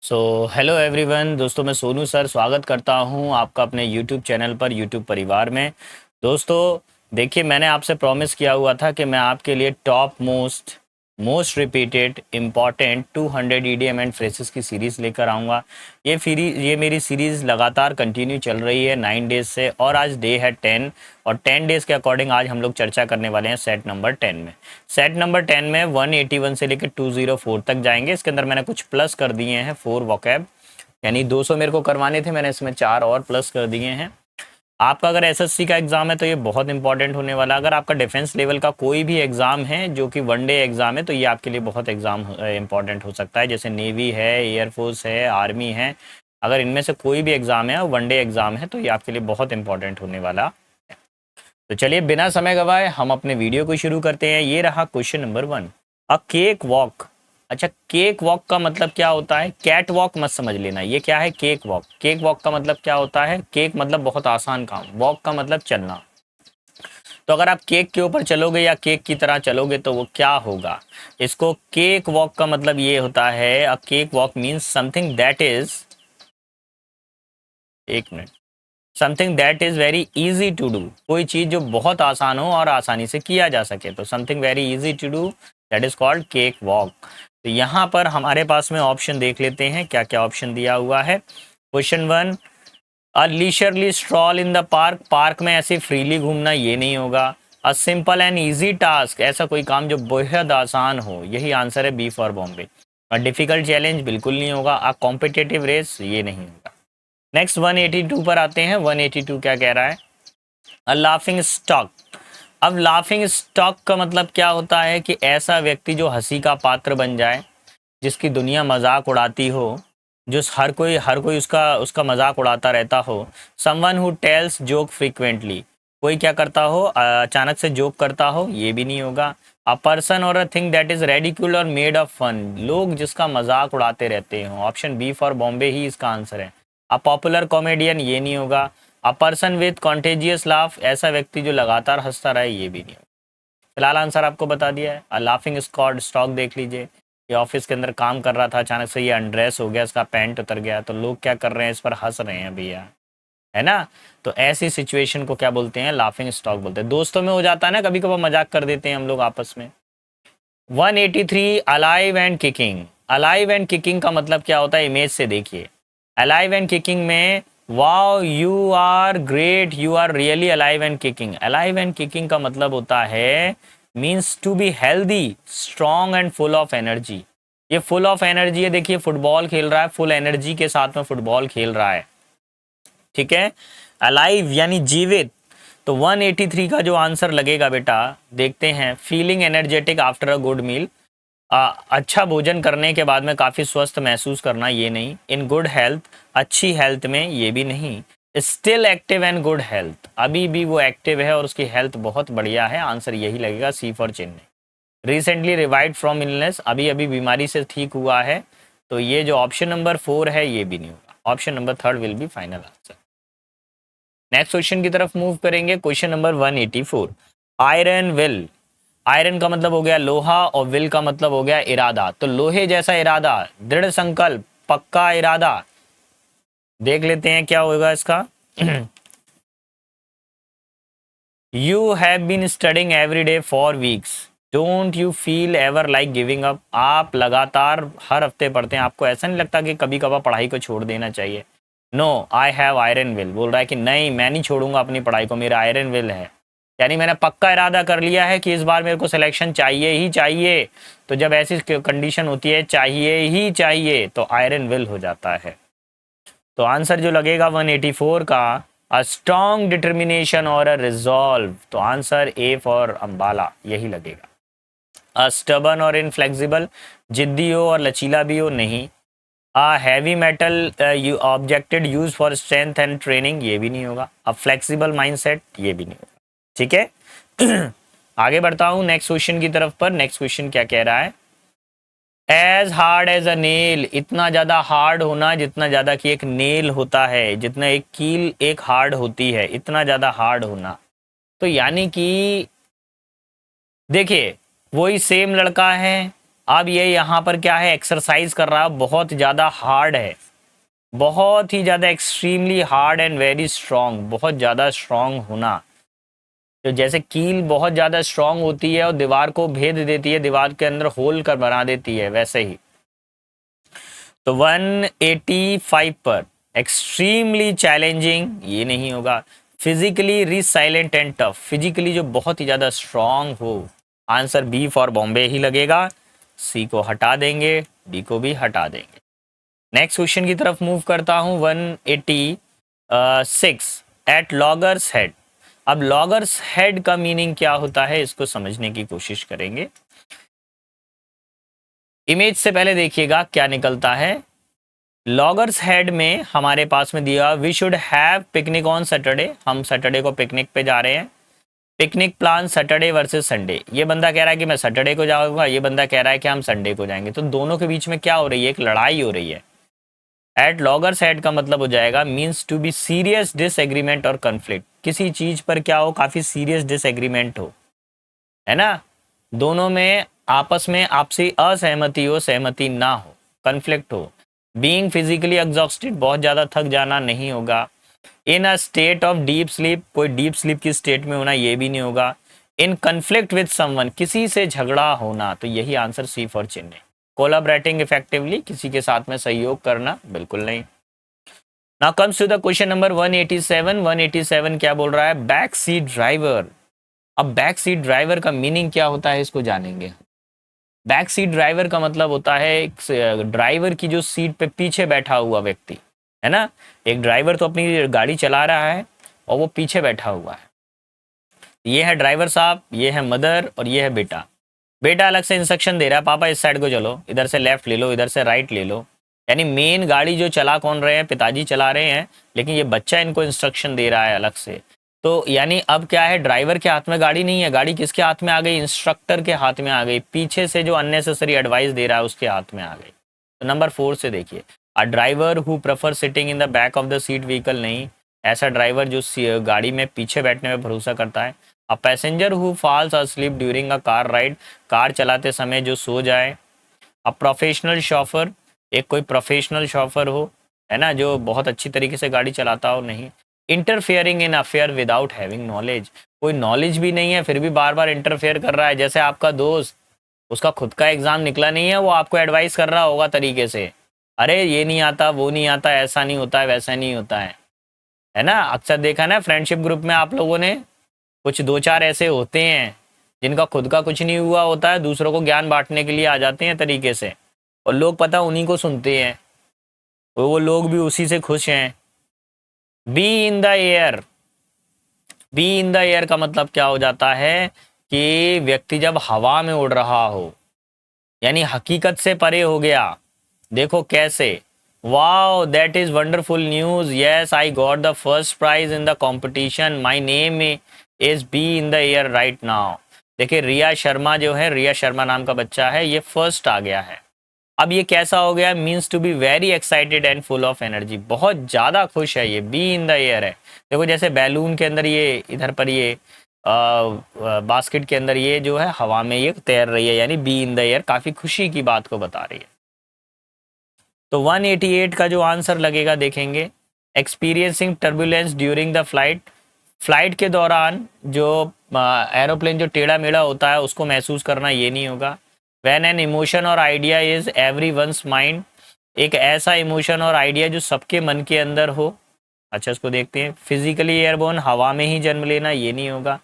So hello everyone दोस्तों, मैं Sonu sir स्वागत करता हूं आपका अपने यूट्यूब चैनल पर, यूट्यूब परिवार में। दोस्तों देखिए, मैंने आपसे प्रॉमिस किया हुआ था कि मैं आपके लिए top most repeated important 200 EDM and phrases की सीरीज़ लेकर आऊँगा। ये मेरी सीरीज़ लगातार कंटिन्यू चल रही है 9 डेज से, और आज डे है 10, और 10 डेज के अकॉर्डिंग आज हम लोग चर्चा करने वाले हैं सेट नंबर 10 में। सेट नंबर 10 में 181 से लेकर 204 तक जाएंगे। इसके अंदर मैंने कुछ प्लस कर दिए हैं 4 वोकैब, यानी 200 मेरे को करवाने थे, मैंने इसमें 4 और प्लस कर दिए हैं। आपका अगर एसएससी का एग्जाम है तो ये बहुत इंपॉर्टेंट होने वाला है। अगर आपका डिफेंस लेवल का कोई भी एग्जाम है जो कि वनडे एग्जाम है तो ये आपके लिए बहुत एग्जाम इंपॉर्टेंट हो सकता है। जैसे नेवी है, एयरफोर्स है, आर्मी है, अगर इनमें से कोई भी एग्जाम है, वनडे एग्जाम है, तो ये आपके लिए बहुत इंपॉर्टेंट होने वाला। तो चलिए बिना समय गवाए हम अपने वीडियो को शुरू करते हैं। ये रहा क्वेश्चन नंबर 1, अ केक वॉक। अच्छा, केक वॉक का मतलब क्या होता है? कैट वॉक मत समझ लेना, ये क्या है? Cake walk. केक वॉक का मतलब क्या होता है? केक मतलब बहुत आसान काम, वॉक का मतलब चलना। तो अगर आप केक के ऊपर चलोगे या केक की तरह चलोगे तो वो क्या होगा? इसको केक वॉक का मतलब ये होता है, a cake walk means something that is, एक minute, something that is very easy to do. कोई चीज जो बहुत आसान हो और आसानी से किया जा सके, तो something very easy to do, that is called cake walk. तो यहाँ पर हमारे पास में ऑप्शन देख लेते हैं क्या क्या ऑप्शन दिया हुआ है। Question 1, a leisurely stroll in the park. Park में ऐसे फ्रीली घूमना, ये नहीं होगा। A simple and easy task, ऐसा कोई काम जो बेहद आसान हो, यही आंसर है B for Bombay. A difficult challenge, बिल्कुल नहीं होगा। अ कॉम्पिटेटिव रेस, ये नहीं होगा। नेक्स्ट 182 पर आते हैं। 182 क्या कह रहा है? अ लाफिंग स्टॉक। अब लाफिंग स्टॉक का मतलब क्या होता है कि ऐसा व्यक्ति जो हंसी का पात्र बन जाए, जिसकी दुनिया मजाक उड़ाती हो, जो हर कोई उसका उसका मजाक उड़ाता रहता हो। Someone who tells joke frequently, कोई क्या करता हो, अचानक से जोक करता हो, ये भी नहीं होगा। अ पर्सन और a thing that is ridicule और मेड ऑफ फन, लोग जिसका मजाक उड़ाते रहते हो। ऑप्शन बी फॉर बॉम्बे ही इसका आंसर है। अ पॉपुलर कॉमेडियन, ये नहीं होगा। A person with contagious laugh, ऐसा व्यक्ति जो लगातार हंसता रहे, ये भी नहीं होगा। फिलहाल आंसर आपको बता दिया है। अ लाफिंग स्क्वाड स्टॉक देख लीजिए, ये ऑफिस के अंदर काम कर रहा था, अचानक से ये अनड्रेस हो गया, इसका पैंट उतर गया, तो लोग क्या कर रहे हैं, इस पर हंस रहे हैं भैया, है ना। तो ऐसी सिचुएशन को क्या बोलते हैं? लाफिंग स्टॉक बोलते हैं। दोस्तों में हो जाता है ना, कभी कभार मजाक कर देते हैं हम लोग आपस में। 183, alive and kicking. Alive and kicking का मतलब क्या होता है? इमेज से देखिए। अलाइव एंड किकिंग में wow you are great, you are really alive and kicking. Alive and kicking का मतलब होता है, means to be healthy, strong and full of energy. ये फुल ऑफ एनर्जी है, देखिए फुटबॉल खेल रहा है, फुल एनर्जी के साथ में फुटबॉल खेल रहा है, ठीक है। अलाइव यानी जीवित। तो 183 का जो आंसर लगेगा बेटा, देखते हैं। Feeling energetic after a good meal, अच्छा भोजन करने के बाद में काफ़ी स्वस्थ महसूस करना, ये नहीं। इन गुड हेल्थ, अच्छी हेल्थ में, ये भी नहीं। Still active and good health, अभी भी वो एक्टिव है और उसकी हेल्थ बहुत बढ़िया है, आंसर यही लगेगा, C for Chennai. Recently revived from illness, अभी अभी बीमारी से ठीक हुआ है, तो ये जो ऑप्शन नंबर 4 है ये भी नहीं होगा। Option number 3 will be final answer. Next question की तरफ मूव करेंगे। Question number 184, iron will. Iron का मतलब हो गया लोहा और विल का मतलब हो गया इरादा। तो लोहे जैसा इरादा, दृढ़ संकल्प, पक्का इरादा। देख लेते हैं क्या होगा इसका। You have been studying every day for weeks, don't you feel ever like giving up. आप लगातार हर हफ्ते पढ़ते हैं, आपको ऐसा नहीं लगता कि कभी कभार पढ़ाई को छोड़ देना चाहिए? No, I have iron will, बोल रहा है कि नहीं मैं नहीं छोड़ूंगा अपनी पढ़ाई को, मेरा आयरन विल है। यानी मैंने पक्का इरादा कर लिया है कि इस बार मेरे को सिलेक्शन चाहिए ही चाहिए। तो जब ऐसी कंडीशन होती है चाहिए ही चाहिए, तो आयरन विल हो जाता है। तो आंसर जो लगेगा 184 का, अ स्ट्रॉन्ग डिटर्मिनेशन और अ रिजॉल्व, तो आंसर ए फॉर अंबाला यही लगेगा। अ स्टबन और इनफ्लेक्सिबल, जिद्दी हो और लचीला भी हो, नहीं। A heavy metal objected use for strength and training, ये भी नहीं होगा। अ फ्लेक्सिबल माइंडसेट, ये भी नहीं होगा, ठीक है। आगे बढ़ता हूं नेक्स्ट क्वेश्चन की तरफ पर। नेक्स्ट क्वेश्चन क्या कह रहा है? As hard as a nail, इतना ज्यादा हार्ड होना जितना ज्यादा कि एक नेल होता है, जितना एक कील एक हार्ड होती है, इतना ज्यादा हार्ड होना। तो यानी कि देखिए, वही सेम लड़का है, अब ये यहाँ पर क्या है, एक्सरसाइज कर रहा है, बहुत ज़्यादा हार्ड है, बहुत ही ज़्यादा extremely hard and very strong, बहुत ज़्यादा स्ट्रॉन्ग होना। तो जैसे कील बहुत ज़्यादा स्ट्रॉन्ग होती है और दीवार को भेद देती है, दीवार के अंदर होल कर बना देती है, वैसे ही। तो 185 पर एक्सट्रीमली चैलेंजिंग ये नहीं होगा। Physically resilient and tough, physically जो बहुत ही ज़्यादा स्ट्रॉन्ग हो, आंसर बी फॉर बॉम्बे ही लगेगा। सी को हटा देंगे, डी को भी हटा देंगे। नेक्स्ट क्वेश्चन की तरफ मूव करता हूँ। 186 एट लॉगर्स हेड। अब लॉगर्स हेड का मीनिंग क्या होता है, इसको समझने की कोशिश करेंगे। इमेज से पहले देखिएगा क्या निकलता है। लॉगर्स हेड में हमारे पास में दिया, we should have picnic on Saturday, हम सैटरडे को पिकनिक पे जा रहे हैं। Picnic plan Saturday versus Sunday, ये बंदा कह रहा है कि मैं सैटरडे को जाऊंगा, ये बंदा कह रहा है कि हम संडे को जाएंगे। तो दोनों के बीच में क्या हो रही है, एक लड़ाई हो रही है। एट लॉगर्स हेड का मतलब हो जाएगा means to be serious disagreement और कन्फ्लिक्ट, किसी चीज पर क्या हो, काफी सीरियस डिसएग्रीमेंट हो, है ना, दोनों में आपस में आपसी असहमति हो, सहमति ना हो, कन्फ्लिक्ट हो। बीइंग फिजिकली एग्जॉस्टेड, बहुत ज़्यादा थक जाना नहीं होगा। In a state of deep sleep, कोई डीप स्लीप की स्टेट में होना ये भी नहीं होगा। इन कन्फ्लिक्ट विद समवन, किसी से झगड़ा होना, तो यही answer C for Chennai. Collaborating effectively, किसी के साथ में सहयोग करना, बिल्कुल नहीं। Now comes to the question number 187। 187 क्या बोल रहा है, बैक सीट ड्राइवर। अब बैक सीट ड्राइवर का मीनिंग क्या होता है, इसको जानेंगे। बैक सीट ड्राइवर का मतलब होता है एक ड्राइवर की जो सीट पे पीछे बैठा हुआ व्यक्ति, है ना। एक ड्राइवर तो अपनी गाड़ी चला रहा है और वो पीछे बैठा हुआ है। ये है ड्राइवर साहब, ये है मदर और ये है बेटा। बेटा अलग से इंस्ट्रक्शन दे रहा है, पापा इस साइड को चलो, इधर से लेफ्ट ले लो, इधर से राइट ले लो। यानी मेन गाड़ी जो चला कौन रहे हैं, पिताजी चला रहे हैं, लेकिन ये बच्चा इनको इंस्ट्रक्शन दे रहा है अलग से। तो यानी अब क्या है, ड्राइवर के हाथ में गाड़ी नहीं है, गाड़ी किसके हाथ में आ गई, इंस्ट्रक्टर के हाथ में आ गई, पीछे से जो अननेसेसरी एडवाइस दे रहा है उसके हाथ में आ गई। तो नंबर 4 से देखिए, a driver who prefer sitting in the back of the seat vehicle, नहीं, ऐसा ड्राइवर जो गाड़ी में पीछे बैठने में भरोसा करता है। A passenger who falls asleep during a car ride, car चलाते समय जो सो जाए। अ प्रोफेशनल शॉफर, एक कोई प्रोफेशनल शॉफर हो, है ना, जो बहुत अच्छी तरीके से गाड़ी चलाता हो, नहीं। Interfering in affair without having knowledge, कोई नॉलेज भी नहीं है फिर भी बार बार इंटरफेयर कर रहा है। जैसे आपका दोस्त, उसका खुद का एग्जाम निकला नहीं है, वो आपको एडवाइस कर रहा होगा तरीके से, अरे ये नहीं आता, वो नहीं आता, ऐसा नहीं होता है, वैसा नहीं होता है ना। अक्सर देखा ना फ्रेंडशिप ग्रुप में आप लोगों ने, कुछ 2-4 ऐसे होते हैं जिनका खुद का कुछ नहीं हुआ होता है, दूसरों को ज्ञान बांटने के लिए आ जाते हैं तरीके से, और लोग पता उन्हीं को सुनते हैं, वो लोग भी उसी से खुश हैं। B in the air, B in the air का मतलब क्या हो जाता है कि व्यक्ति जब हवा में उड़ रहा हो, यानी हकीकत से परे हो गया। देखो कैसे, wow that is wonderful news, yes I got the first prize in the competition, my name is be in the air right now. देखिए रिया शर्मा जो है, रिया शर्मा नाम का बच्चा है, ये फर्स्ट आ गया है। अब ये कैसा हो गया, means to be very excited and full of energy, बहुत ज़्यादा खुश है, ये बी इन द एयर है। देखो जैसे बैलून के अंदर ये, इधर पर ये बास्केट के अंदर ये जो है हवा में ये तैर रही है, यानी बी इन द एयर, काफ़ी खुशी की बात को बता रही है। तो 188 का जो आंसर लगेगा देखेंगे, experiencing turbulence during the flight, flight के दौरान जो एरोप्लेन जो टेढ़ा मेढ़ा होता है उसको महसूस करना, ये नहीं होगा। वैन एन इमोशन और idea is every once mind, एक ऐसा इमोशन और आइडिया जो सबके मन के अंदर हो। अच्छा इसको देखते हैं, फिजिकली एयरबोर्न, हवा में ही जन्म लेना, ये नहीं होगा।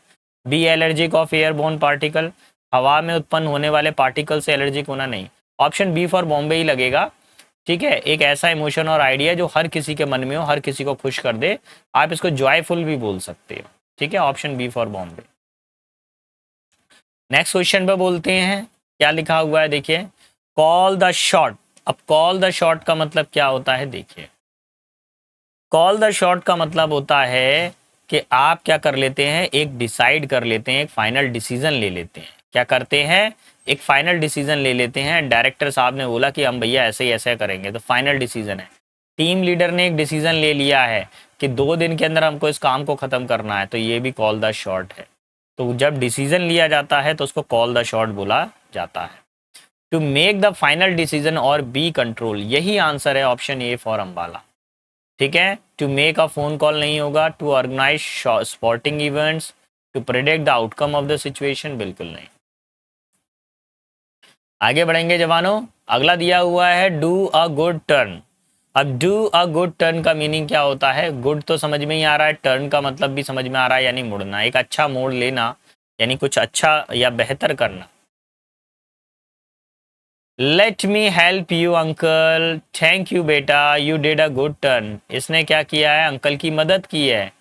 Be allergic of airborne particle, हवा में उत्पन्न होने वाले पार्टिकल से एलर्जिक होना, नहीं। ऑप्शन बी फॉर बॉम्बे ही लगेगा, ठीक है। एक ऐसा इमोशन और आइडिया जो हर किसी के मन में हो, हर किसी को खुश कर दे, आप इसको जॉयफुल भी बोल सकते हो, ठीक है। Option B for Bombay. Next question पे बोलते हैं, क्या लिखा हुआ है देखिए, कॉल द शॉट। अब कॉल द शॉट का मतलब क्या होता है, देखिए कॉल द शॉट का मतलब होता है कि आप क्या कर लेते हैं, एक डिसाइड कर लेते हैं, एक फाइनल डिसीजन ले लेते हैं। क्या करते हैं, एक फाइनल डिसीजन ले लेते हैं। डायरेक्टर साहब ने बोला कि हम भैया ऐसे ही ऐसे करेंगे, तो फाइनल डिसीजन है। टीम लीडर ने एक डिसीजन ले लिया है कि 2 दिन के अंदर हमको इस काम को ख़त्म करना है, तो ये भी कॉल द शॉट है। तो जब डिसीजन लिया जाता है तो उसको कॉल द शॉट बोला जाता है। To make the final decision और बी कंट्रोल, यही आंसर है ऑप्शन ए फॉर अंबाला। ठीक है, to make a phone call नहीं होगा, to organize sporting events, to predict the outcome of the situation, बिल्कुल नहीं। आगे बढ़ेंगे जवानों, अगला दिया हुआ है डू अ गुड टर्न। अब डू अ गुड टर्न का मीनिंग क्या होता है? गुड तो समझ में ही आ रहा है, टर्न का मतलब भी समझ में आ रहा है, यानी मुड़ना, एक अच्छा मोड़ लेना, यानी कुछ अच्छा या बेहतर करना। Let me help you uncle, thank you बेटा, you did a good turn. इसने क्या किया है? अंकल की मदद की है।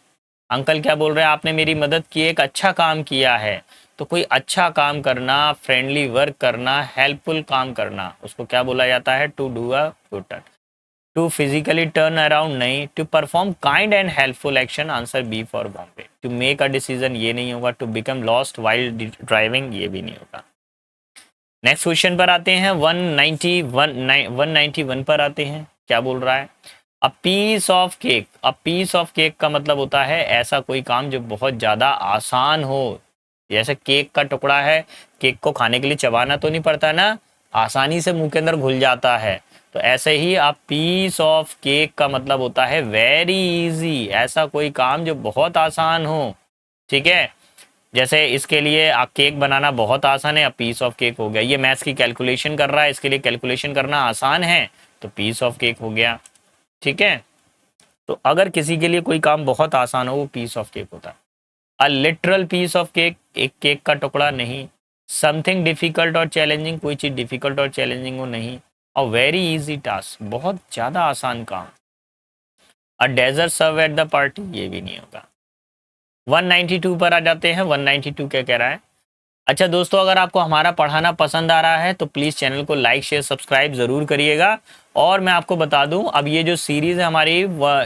अंकल क्या बोल रहे हैं? आपने मेरी मदद की, एक अच्छा काम किया है। तो कोई अच्छा काम करना, फ्रेंडली वर्क करना, हेल्पफुल काम करना, उसको क्या बोला जाता है? To do a good turn. To physically turn around नहीं, to perform kind and helpful action, answer B for Bombay. To make a decision, ये नहीं होगा। To become lost while driving, ये भी नहीं होगा। नेक्स्ट क्वेश्चन पर आते हैं, 191 पर आते हैं। क्या बोल रहा है? A piece of cake. A piece of cake का मतलब होता है ऐसा कोई काम जो बहुत ज़्यादा आसान हो। जैसे केक का टुकड़ा है, केक को खाने के लिए चबाना तो नहीं पड़ता ना, आसानी से मुंह के अंदर घुल जाता है। तो ऐसे ही अ पीस ऑफ केक का मतलब होता है वेरी इजी, ऐसा कोई काम जो बहुत आसान हो। ठीक है, जैसे इसके लिए केक बनाना बहुत आसान है, अब पीस ऑफ केक हो गया। ये मैथ्स की कैलकुलेशन कर रहा है, इसके लिए कैलकुलेशन करना आसान है, तो पीस ऑफ केक हो गया। ठीक है, तो अगर किसी के लिए कोई काम बहुत आसान हो, वो पीस ऑफ केक होता है। A literal piece of cake, एक केक का टुकड़ा नहीं। समथिंग डिफिकल्ट और चैलेंजिंग, कोई चीज़ डिफिकल्ट और चैलेंजिंग हो नहीं। अ वेरी इजी टास्क, बहुत ज़्यादा आसान काम। A dessert serve at the party, ये भी नहीं होगा। 192 पर आ जाते हैं। 192 क्या कह रहा है? अच्छा दोस्तों, अगर आपको हमारा पढ़ाना पसंद आ रहा है तो प्लीज़ चैनल को लाइक शेयर सब्सक्राइब ज़रूर करिएगा। और मैं आपको बता दूं, अब ये जो सीरीज़ है हमारी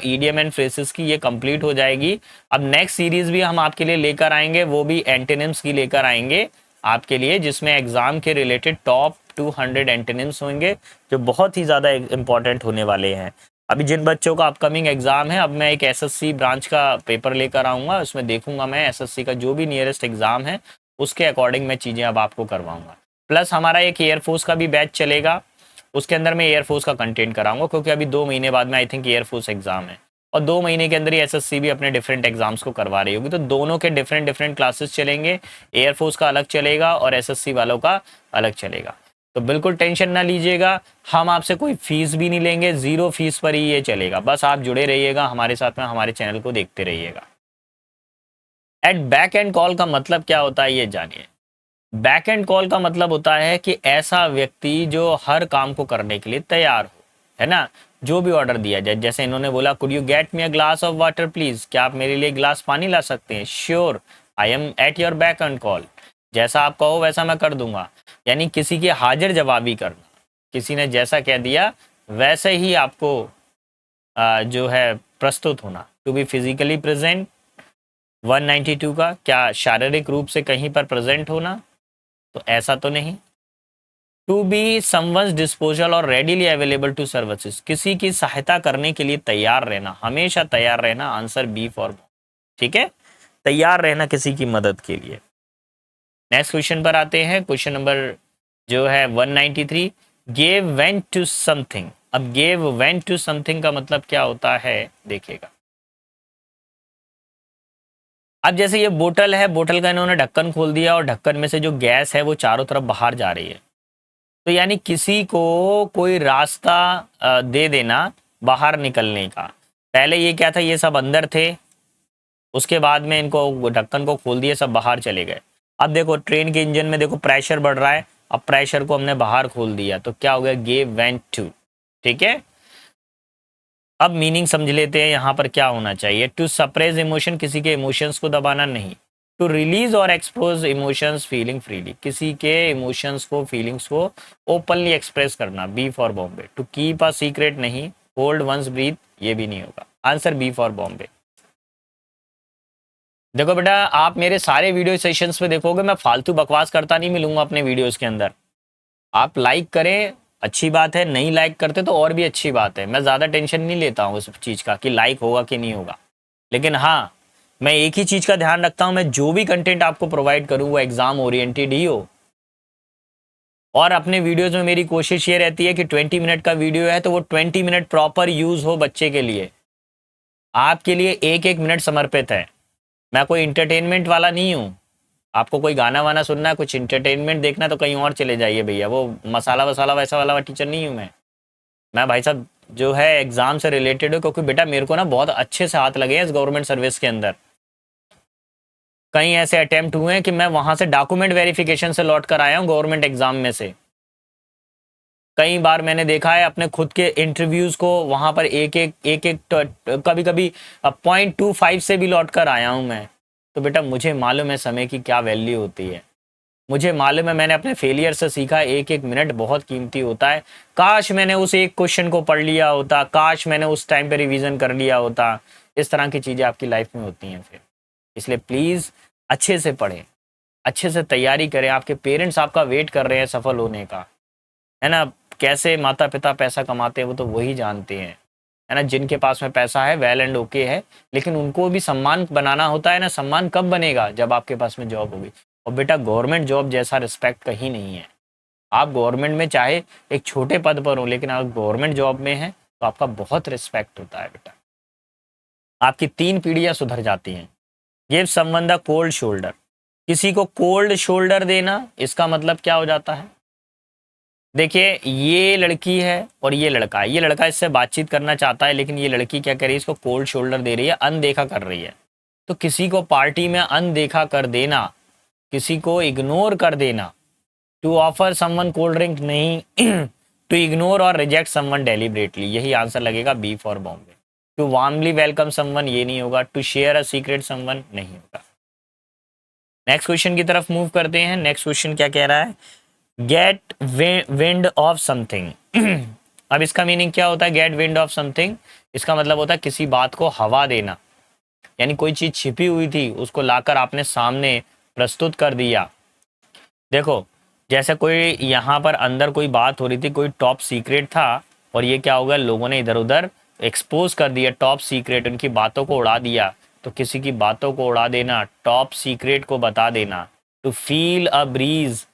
ईडियम एंड फ्रेसेस की, ये कंप्लीट हो जाएगी। अब नेक्स्ट सीरीज़ भी हम आपके लिए लेकर आएंगे, वो भी एंटोनिम्स की लेकर आएंगे आपके लिए, जिसमें एग्ज़ाम के रिलेटेड टॉप 200 एंटोनिम्स होंगे, जो बहुत ही ज़्यादा इंपॉर्टेंट होने वाले हैं। अभी जिन बच्चों का अपकमिंग एग्ज़ाम है, अब मैं एक एसएससी ब्रांच का पेपर लेकर आऊँगा, उसमें देखूंगा मैं एसएससी का जो भी नियरेस्ट एग्ज़ाम है उसके अकॉर्डिंग मैं चीज़ें अब आपको करवाऊंगा। प्लस हमारा एक एयरफोर्स का भी बैच चलेगा, उसके अंदर मैं एयरफोर्स का कंटेंट कराऊंगा, क्योंकि अभी 2 महीने बाद में आई थिंक एयरफोर्स एग्जाम है, और 2 महीने के अंदर ही एसएससी भी अपने डिफरेंट एग्जाम्स को करवा रही होगी, तो दोनों के डिफरेंट डिफरेंट क्लासेस चलेंगे। एयरफोर्स का अलग चलेगा और एसएससी वालों का अलग चलेगा। तो बिल्कुल टेंशन ना लीजिएगा, हम आपसे कोई फीस भी नहीं लेंगे, ज़ीरो फीस पर ही ये चलेगा। बस आप जुड़े रहिएगा हमारे साथ में, हमारे चैनल को देखते रहिएगा। एट बैक एंड कॉल का मतलब क्या होता है, ये जानिए। बैक एंड कॉल का मतलब होता है कि ऐसा व्यक्ति जो हर काम को करने के लिए तैयार हो, है ना, जो भी ऑर्डर दिया जाए। जैसे इन्होंने बोला, could you get me a glass of water please, क्या आप मेरे लिए गिलास पानी ला सकते हैं? Sure, I am at your back and call, जैसा आप कहो वैसा मैं कर दूंगा। यानी किसी की हाजिर जवाबी करना, किसी ने जैसा कह दिया वैसे ही आपको जो है प्रस्तुत होना। टू बी फिजिकली प्रेजेंट, 192 का क्या शारीरिक रूप से कहीं पर प्रेजेंट होना? तो ऐसा तो नहीं। टू बी समवंस डिस्पोजल और रेडीली अवेलेबल टू सर्विसेज, किसी की सहायता करने के लिए तैयार रहना, हमेशा तैयार रहना, आंसर बी फॉर। ठीक है, तैयार रहना किसी की मदद के लिए। नेक्स्ट क्वेश्चन पर आते हैं, क्वेश्चन नंबर जो है 193, गेव वेंट टू समथिंग। अब गेव वेंट टू समथिंग का मतलब क्या होता है, देखिएगा। अब जैसे ये बोतल है, बोतल का इन्होंने ढक्कन खोल दिया और ढक्कन में से जो गैस है वो चारों तरफ बाहर जा रही है। तो यानी किसी को कोई रास्ता दे देना बाहर निकलने का। पहले ये क्या था, ये सब अंदर थे, उसके बाद में इनको ढक्कन को खोल दिया, सब बाहर चले गए। अब देखो ट्रेन के इंजन में देखो प्रेशर बढ़ रहा है, अब प्रेशर को हमने बाहर खोल दिया, तो क्या हो गया, गेव वेंट टू। ठीक है, अब मीनिंग समझ लेते हैं यहाँ पर क्या होना चाहिए। टू सप्रेस इमोशन, किसी के इमोशंस को दबाना नहीं। टू रिलीज और एक्सप्रेस इमोशंस फीलिंग फ्रीली, किसी के इमोशंस को फीलिंग्स को ओपनली एक्सप्रेस करना, B for Bombay. To keep a secret नहीं। होल्ड वंस ब्रीथ, ये भी नहीं होगा, आंसर बी फॉर बॉम्बे। देखो बेटा, आप मेरे सारे वीडियो सेशंस पे देखोगे मैं फालतू बकवास करता नहीं मिलूंगा अपने वीडियोस के अंदर। आप लाइक करें, अच्छी बात है, नहीं लाइक करते तो और भी अच्छी बात है, मैं ज़्यादा टेंशन नहीं लेता हूँ उस चीज़ का कि लाइक होगा कि नहीं होगा। लेकिन हाँ, मैं एक ही चीज़ का ध्यान रखता हूँ, मैं जो भी कंटेंट आपको प्रोवाइड करूँ वो एग्ज़ाम ओरिएंटेड ही हो, और अपने वीडियोस में मेरी कोशिश ये रहती है कि 20 मिनट का वीडियो है तो वो 20 मिनट प्रॉपर यूज हो बच्चे के लिए, आपके लिए एक एक मिनट समर्पित है। मैं कोई इंटरटेनमेंट वाला नहीं हूँ। आपको कोई गाना वाना सुनना है, कुछ इंटरटेनमेंट देखना है तो कहीं और चले जाइए भैया, वो मसाला वसाला वैसा वाला टीचर नहीं हूँ मैं भाई साहब जो है एग्जाम से रिलेटेड हो, क्योंकि बेटा मेरे को ना बहुत अच्छे से हाथ लगे हैं इस गवर्नमेंट सर्विस के अंदर। कई ऐसे अटेम्प्ट हुए हैं कि मैं वहां से डॉक्यूमेंट वेरिफिकेशन से लौट कर आया हूँ गवर्नमेंट एग्जाम में से। कई बार मैंने देखा है अपने खुद के इंटरव्यूज को वहां पर एक एक कभी कभी 0.25 से भी लौट कर आया हूं मैं। तो बेटा मुझे मालूम है समय की क्या वैल्यू होती है, मुझे मालूम है, मैंने अपने फेलियर से सीखा एक एक मिनट बहुत कीमती होता है। काश मैंने उस एक क्वेश्चन को पढ़ लिया होता, काश मैंने उस टाइम पे रिवीजन कर लिया होता। इस तरह की चीज़ें आपकी लाइफ में होती हैं फिर। इसलिए प्लीज़ अच्छे से पढ़ें, अच्छे से तैयारी करें। आपके पेरेंट्स आपका वेट कर रहे हैं सफल होने का, है ना। कैसे माता पिता पैसा कमाते हैं वो तो वही जानते हैं, है ना। जिनके पास में पैसा है वेल एंड ओके है, लेकिन उनको भी सम्मान बनाना होता है ना। सम्मान कब बनेगा, जब आपके पास में जॉब होगी। और बेटा गवर्नमेंट जॉब जैसा रिस्पेक्ट कहीं नहीं है। आप गवर्नमेंट में चाहे एक छोटे पद पर हो, लेकिन आप गवर्नमेंट जॉब में हैं तो आपका बहुत रिस्पेक्ट होता है बेटा। आपकी 3 पीढ़ियां सुधर जाती हैं। Give someone the cold shoulder, किसी को कोल्ड शोल्डर देना, इसका मतलब क्या हो जाता है। देखिए ये लड़की है और ये लड़का है, ये लड़का इससे बातचीत करना चाहता है, लेकिन ये लड़की क्या कर रही है, इसको कोल्ड शोल्डर दे रही है, अनदेखा कर रही है। तो किसी को पार्टी में अनदेखा कर देना, किसी को इग्नोर कर देना, to offer someone cold drink नहीं, टू इग्नोर और रिजेक्ट समवन डेलिबरेटली, यही आंसर लगेगा B for Bombay. To warmly welcome someone ये नहीं होगा, to share a secret someone नहीं होगा। नेक्स्ट क्वेश्चन की तरफ मूव करते हैं। नेक्स्ट क्वेश्चन क्या कह रहा है, गेट विंड ऑफ समथिंग। अब इसका मीनिंग क्या होता है, गेट विंड ऑफ समथिंग। इसका मतलब होता है किसी बात को हवा देना, यानी कोई चीज छिपी हुई थी उसको लाकर आपने सामने प्रस्तुत कर दिया। देखो जैसे कोई यहाँ पर अंदर कोई बात हो रही थी, कोई टॉप सीक्रेट था, और ये क्या होगा, लोगों ने इधर उधर एक्सपोज कर दिया टॉप सीक्रेट, उनकी बातों को उड़ा दिया। तो किसी की बातों को उड़ा देना, टॉप सीक्रेट को बता देना। टू फील अ ब्रीज,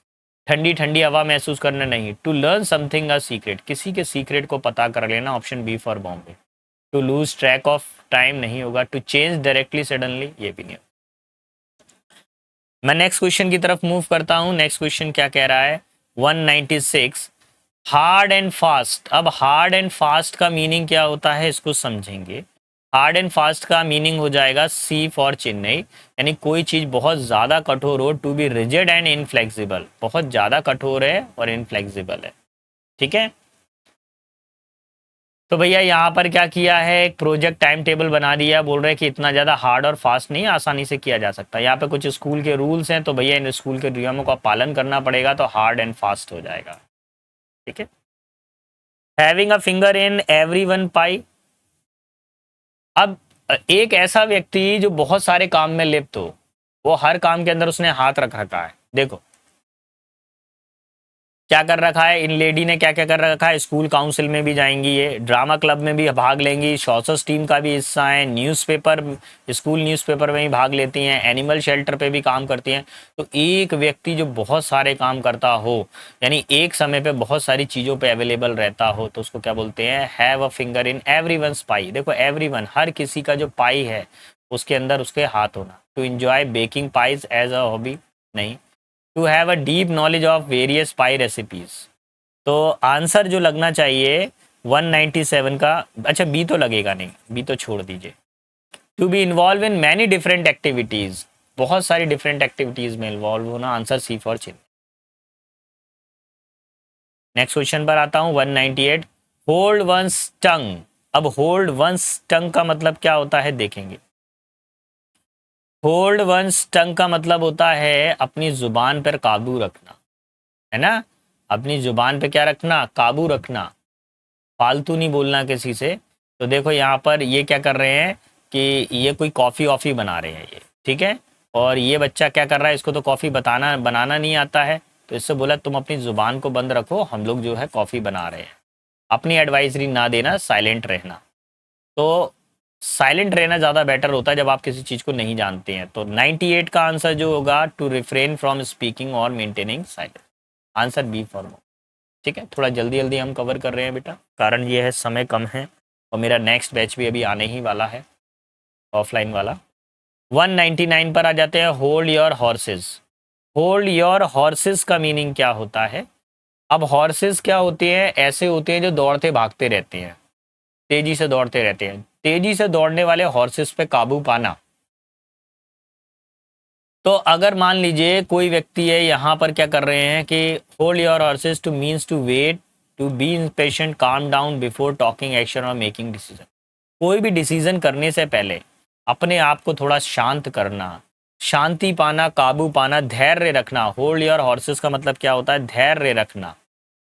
ठंडी ठंडी हवा महसूस करना नहीं। To learn something a secret, किसी के सीक्रेट को पता कर लेना, option B for Bombay. To lose track of time नहीं होगा। टू चेंज डायरेक्टली सडनली ये भी नहीं होगा। मैं नेक्स्ट क्वेश्चन की तरफ मूव करता हूं। नेक्स्ट क्वेश्चन क्या कह रहा है, 196, हार्ड एंड फास्ट। अब हार्ड एंड फास्ट का मीनिंग क्या होता है इसको समझेंगे। हार्ड एंड फास्ट का मीनिंग हो जाएगा सी फॉर चेन्नई, यानी कोई चीज बहुत ज्यादा कठोर हो, to be rigid and inflexible, बहुत ज्यादा कठोर है और इनफ्लेक्सिबल है। ठीक है, तो भैया यहाँ पर क्या किया है, एक प्रोजेक्ट टाइम टेबल बना दिया, बोल रहे हैं कि इतना ज़्यादा हार्ड और फास्ट नहीं, आसानी से किया जा सकता। यहाँ पे कुछ स्कूल के रूल्स हैं, तो भैया इन स्कूल के नियमों का पालन करना पड़ेगा, तो हार्ड एंड फास्ट हो जाएगा। ठीक है, having a finger in every one pi. अब एक ऐसा व्यक्ति जो बहुत सारे काम में लिप्त हो, वो हर काम के अंदर उसने हाथ रख रखा है। देखो क्या कर रखा है, इन लेडी ने क्या क्या कर रखा है, स्कूल काउंसिल में भी जाएंगी, ये ड्रामा क्लब में भी भाग लेंगी, शॉर्ट्स टीम का भी हिस्सा है, न्यूज़पेपर, स्कूल न्यूज़पेपर में ही भाग लेती हैं, एनिमल शेल्टर पे भी काम करती हैं। तो एक व्यक्ति जो बहुत सारे काम करता हो, यानी एक समय पे बहुत सारी चीज़ों पे अवेलेबल रहता हो, तो उसको क्या बोलते हैं, have a finger in everyone's pie. देखो एवरीवन, हर किसी का जो पाई है उसके अंदर उसके हाथ होना। To enjoy baking pies as a hobby नहीं। To have a deep knowledge of various pie recipes. तो आंसर जो लगना चाहिए 197 का, अच्छा बी तो लगेगा नहीं, बी तो छोड़ दीजिए। To be involve in many different activities, बहुत सारी डिफरेंट एक्टिविटीज में इन्वॉल्व होना, answer C for Chennai. Next question पर आता हूं, 198, होल्ड वंस टंग। अब होल्ड वंस टंग का मतलब क्या होता है देखेंगे। होल्ड वंस टंग का मतलब होता है अपनी जुबान पर काबू रखना, है ना। अपनी जुबान पे क्या रखना, काबू रखना, फालतू नहीं बोलना किसी से। तो देखो यहाँ पर ये क्या कर रहे हैं कि ये कोई कॉफ़ी वॉफ़ी बना रहे हैं ये, ठीक है। और ये बच्चा क्या कर रहा है, इसको तो कॉफ़ी बनाना नहीं आता है, तो इससे बोला तुम अपनी ज़ुबान को बंद रखो, हम लोग जो है कॉफ़ी बना रहे हैं। अपनी एडवाइजरी ना देना, साइलेंट रहना। तो साइलेंट रहना ज़्यादा बेटर होता है जब आप किसी चीज़ को नहीं जानते हैं। तो 98 का आंसर जो होगा, टू रिफ्रेन फ्रॉम स्पीकिंग और maintaining silence. Answer B for Bombay. ठीक है, थोड़ा जल्दी जल्दी हम कवर कर रहे हैं बेटा, कारण ये है समय कम है और मेरा नेक्स्ट बैच भी अभी आने ही वाला है, ऑफलाइन वाला। 199 पर आ जाते हैं, hold your horses. Hold your horses का मीनिंग क्या होता है? अब हॉर्सेस क्या होते हैं? ऐसे होते हैं जो दौड़ते भागते रहते हैं, तेजी से दौड़ते रहते हैं। तेजी से दौड़ने वाले हॉर्सेस पे काबू पाना। तो अगर मान लीजिए कोई व्यक्ति है, यहाँ पर क्या कर रहे हैं कि hold your horses to means to wait, to be patient, calm down before talking action और मेकिंग डिसीजन। कोई भी डिसीजन करने से पहले अपने आप को थोड़ा शांत करना, शांति पाना, काबू पाना, धैर्य रखना। होल्ड योर हॉर्सेस का मतलब क्या होता है? धैर्य रखना।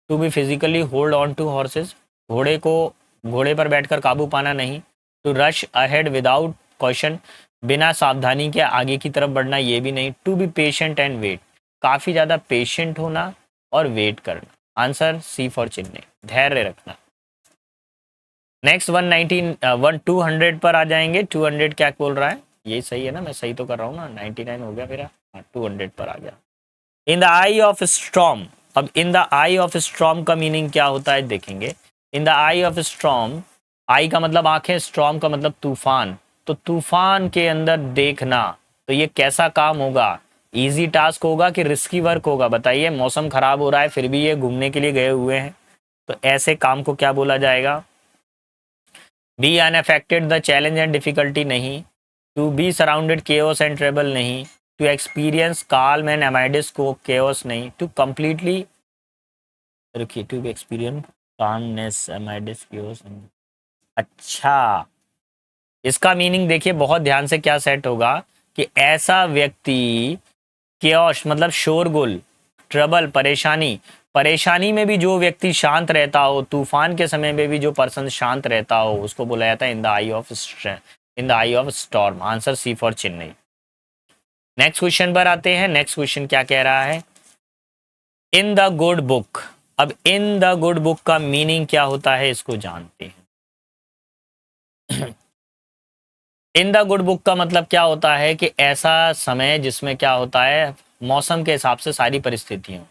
To be physically hold on to horses, घोड़े पर बैठकर काबू पाना नहीं। To rush ahead without question, बिना सावधानी के आगे की तरफ बढ़ना, ये भी नहीं। To be patient and wait, काफ़ी ज़्यादा पेशेंट होना और वेट करना। आंसर सी फॉर चेन्नई, धैर्य रखना। नेक्स्ट 200 पर आ जाएंगे। 200 क्या बोल रहा है? ये सही है ना, मैं सही तो कर रहा हूँ ना, 99 हो गया मेरा, 200 पर आ गया। In the eye of storm. अब in the eye of storm का मीनिंग क्या होता है देखेंगे। In the eye of storm, eye का मतलब आंखें, स्टॉर्म का मतलब तूफान। तो तूफान के अंदर देखना, तो ये कैसा काम होगा? इजी टास्क होगा कि रिस्की वर्क होगा? बताइए, मौसम खराब हो रहा है फिर भी ये घूमने के लिए गए हुए हैं, तो ऐसे काम को क्या बोला जाएगा? Be unaffected the challenge and difficulty नहीं। To be surrounded chaos and trouble नहीं। To experience calm and amidst को केओस नहीं। टू कंप्लीटली, रुकिए, to be experience calmness amidst chaos. अच्छा, इसका मीनिंग देखिए बहुत ध्यान से क्या सेट होगा कि ऐसा व्यक्ति, केओस मतलब शोरगुल, ट्रबल परेशानी, परेशानी में भी जो व्यक्ति शांत रहता हो, तूफान के समय में भी जो पर्सन शांत रहता हो, उसको बोला जाता है in the eye of in the eye of storm. Answer C for Chennai. Next question पर आते हैं। नेक्स्ट क्वेश्चन क्या कह रहा है? In the good book. अब इन द गुड बुक का मीनिंग क्या होता है, इसको जानते हैं। इन द गुड बुक का मतलब क्या होता है कि ऐसा समय जिसमें क्या होता है, मौसम के हिसाब से सारी परिस्थितियां।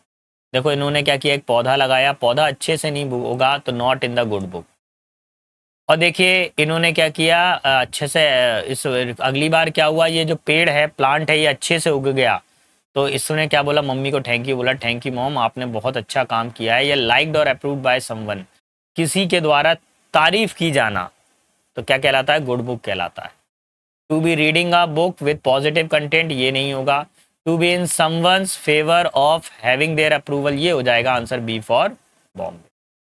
देखो इन्होंने क्या किया, एक पौधा लगाया, पौधा अच्छे से नहीं होगा तो not in the good book. और देखिए इन्होंने क्या किया, अच्छे से इस अगली बार क्या हुआ, ये जो पेड़ है, प्लांट है, ये अच्छे से उग गया, तो इसने क्या बोला, मम्मी को थैंक यू बोला, थैंक यू मॉम, आपने बहुत अच्छा काम किया है। ये लाइक्ड और अप्रूव्ड बाय समवन, किसी के द्वारा तारीफ की जाना, तो क्या कहलाता है? गुड बुक कहलाता है। To be reading a book with positive content, ये नहीं होगा। To be in someone's favour of having their approval, ये हो जाएगा आंसर बी फॉर बॉम्बे।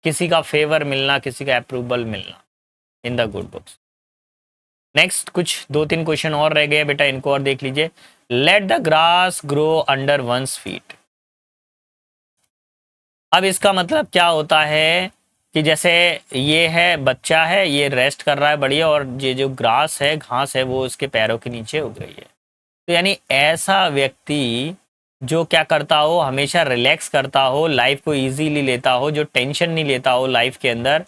किसी का फेवर मिलना, किसी का अप्रूवल मिलना इन द गुड बुक्स। नेक्स्ट कुछ 2-3 क्वेश्चन और रह गए बेटा, इनको और देख लीजिए। Let the grass grow under one's feet. अब इसका मतलब क्या होता है कि जैसे ये है, बच्चा है, ये रेस्ट कर रहा है बढ़िया, और ये जो ग्रास है, घास है, वो उसके पैरों के नीचे उग रही है। तो यानी ऐसा व्यक्ति जो क्या करता हो, हमेशा रिलैक्स करता हो, लाइफ को इजीली लेता हो, जो टेंशन नहीं लेता हो लाइफ के अंदर,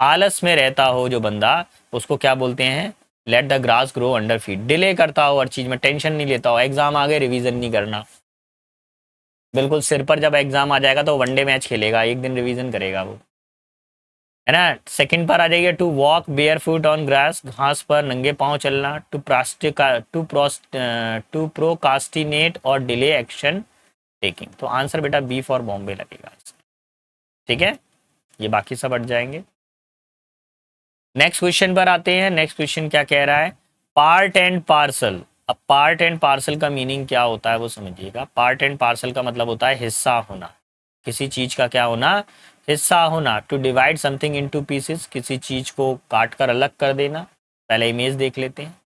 आलस में रहता हो जो बंदा, उसको क्या बोलते हैं? Late the grass grow under feet. Delay करता हो हर चीज में, टेंशन नहीं लेता हो, एग्जाम आ गए रिवीजन नहीं करना, बिल्कुल सिर पर जब एग्जाम आ जाएगा तो वनडे मैच खेलेगा, एक दिन रिवीजन करेगा वो, है ना। सेकंड पर आ जाइए, to walk bare foot on grass, घास पर नंगे पांव चलना। टू प्रोकास्टिनेट और डिले एक्शन टेकिंग। तो आंसर बेटा बी फॉर बॉम्बे लगेगा। ठीक है, ये बाकी सब हट जाएंगे। नेक्स्ट क्वेश्चन पर आते हैं। नेक्स्ट क्वेश्चन क्या कह रहा है? Part and parcel. अब पार्ट एंड पार्सल का मीनिंग क्या होता है वो समझिएगा। पार्ट एंड पार्सल का मतलब होता है हिस्सा होना, किसी चीज का क्या होना? हिस्सा होना। To divide something into pieces, किसी चीज को काट कर अलग कर देना। पहले इमेज देख लेते हैं।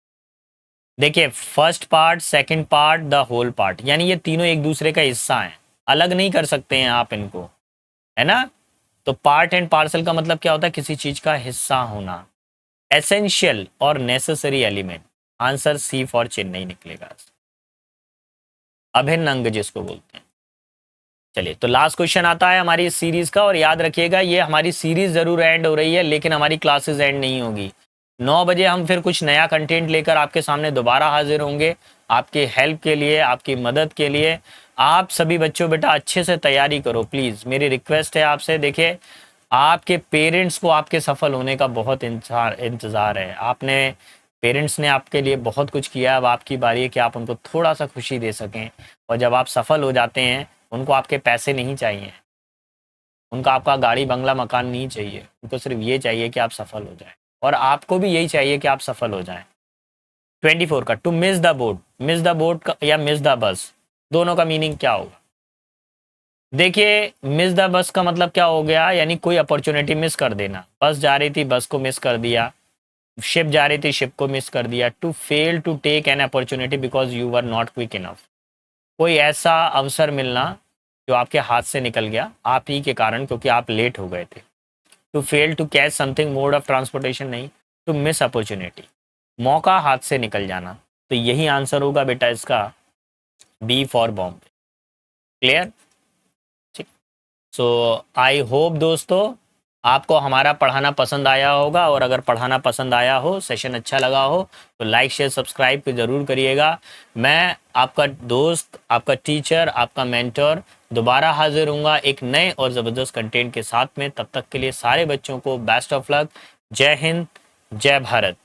देखिए, first part, second part, the whole part, यानी ये तीनों एक दूसरे का हिस्सा हैं, अलग नहीं कर सकते हैं आप इनको, है ना। तो पार्ट एंड पार्सल का मतलब क्या होता है? किसी चीज का हिस्सा होना, एसेंशियल और necessary element. Answer C for Chennai निकलेगा, अभिन्न अंग जिसको बोलते हैं। चलिए, तो लास्ट क्वेश्चन आता है हमारी इस सीरीज का, और याद रखिएगा ये हमारी सीरीज जरूर एंड हो रही है, लेकिन हमारी क्लासेस एंड नहीं होगी। 9 बजे हम फिर कुछ नया कंटेंट लेकर आपके सामने दोबारा हाजिर होंगे, आपके हेल्प के लिए, आपकी मदद के लिए। आप सभी बच्चों बेटा अच्छे से तैयारी करो प्लीज़, मेरी रिक्वेस्ट है आपसे। देखिए आपके पेरेंट्स को आपके सफल होने का बहुत इंतजार इंतज़ार है। आपने पेरेंट्स ने आपके लिए बहुत कुछ किया, अब आपकी बारी है कि आप उनको थोड़ा-सा खुशी दे सकें। और जब आप सफल हो जाते हैं, उनको आपके पैसे नहीं चाहिए, उनका आपका गाड़ी, बंगला, मकान नहीं चाहिए, उनको सिर्फ़ ये चाहिए कि आप सफल हो जाएँ और आपको भी यही चाहिए कि आप सफल हो जाएँ। 24 का टू मिस द बोट का या मिस द बस, दोनों का मीनिंग क्या होगा? देखिए मिस द बस का मतलब क्या हो गया, यानी कोई अपॉर्चुनिटी मिस कर देना। बस जा रही थी, बस को मिस कर दिया। शिप जा रही थी, शिप को मिस कर दिया। To fail to take an opportunity because you were not quick enough, कोई ऐसा अवसर मिलना जो आपके हाथ से निकल गया आप ही के कारण, क्योंकि आप लेट हो गए थे। To fail to catch something, mode of transportation नहीं, टू मिस अपॉर्चुनिटी, मौका हाथ से निकल जाना। तो यही आंसर होगा बेटा इसका, बी फॉर बॉम्बे। क्लियर? ठीक। सो आई होप दोस्तों आपको हमारा पढ़ाना पसंद आया होगा, और अगर पढ़ाना पसंद आया हो, सेशन अच्छा लगा हो, तो लाइक शेयर सब्सक्राइब तो ज़रूर करिएगा। मैं आपका दोस्त, आपका टीचर, आपका मेंटर दोबारा हाजिर हूँगा एक नए और ज़बरदस्त कंटेंट के साथ में। तब तक के लिए सारे बच्चों को बेस्ट ऑफ लक। जय हिंद, जय भारत।